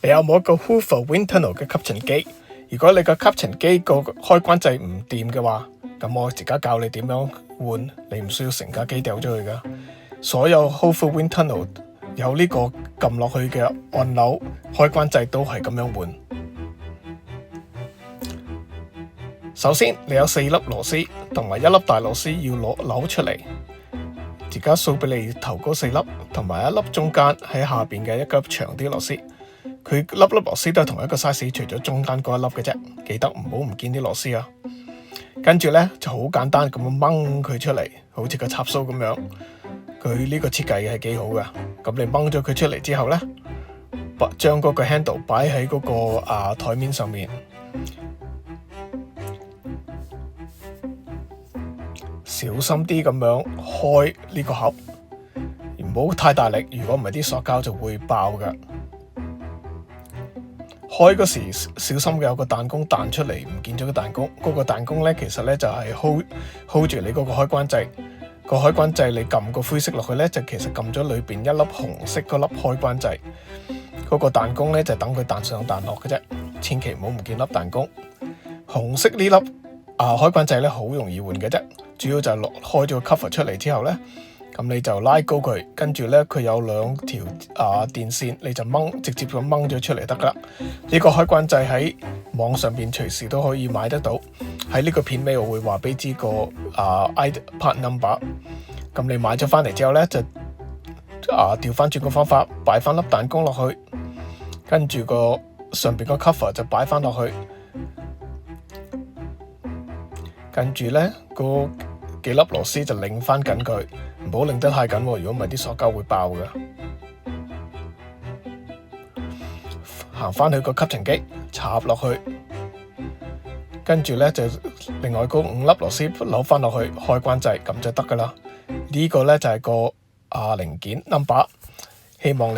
你有冇一個 Hoover Wind Tunnel 嘅吸塵機？如果你個吸塵機個開關掣唔掂嘅話，咁我而家教你點樣換，你唔需要成架機掉咗佢噶。所有 Hoover Wind Tunnel 有呢個撳落去嘅按鈕開關掣都係咁樣換。首先你有4粒螺絲同埋1粒大螺絲要扭出嚟，而家數俾你頭嗰4粒同埋1粒中間喺下邊嘅一粒長啲螺絲，佢粒粒螺絲都係同一個 size， 除咗中間嗰一粒嘅啫，記得唔好唔見啲螺絲啊。跟住呢就好簡單咁樣掹佢出嚟，好似個插蘇咁樣。佢呢個設計係幾好噶。咁你掹咗佢出嚟之後呢，將嗰個 handle 擺喺嗰個台面上面，小心啲咁樣開呢個盒，唔好太大力，如果唔係啲塑膠就會爆噶。開嗰時小心有個彈弓彈出嚟，唔見咗個彈弓。嗰個彈弓呢，其實呢就係 hold 住你嗰個開關掣。個開關掣你撳個灰色落去呢，就其實撳咗裏邊一粒紅色嗰粒開關掣。嗰個彈弓呢，就等佢彈上彈落嘅啫，千祈唔好唔見粒彈弓。紅色呢粒開關掣呢，好容易換嘅啫，主要就係開咗個 cover 出嚟之後呢，咁你就拉高佢，跟住呢，佢有2條電線，你就直接咁掹咗出嚟得噶啦。呢個開關掣喺網上邊隨時都可以買得到。喺呢個片尾我會話俾知個part number。咁你買咗翻嚟之後呢，就調翻轉個方法，擺翻粒彈弓落去，跟住個上邊個 cover 就擺翻落去，跟住呢，個幾粒螺絲就擰翻緊佢，唔好擰得太緊喎，如果唔係啲塑膠會爆嘅。行翻去個吸塵機插落去，跟住呢，就另外嗰5粒螺絲扭翻落去開關掣，咁就得噶啦。呢個呢，就係個零件 number，希望你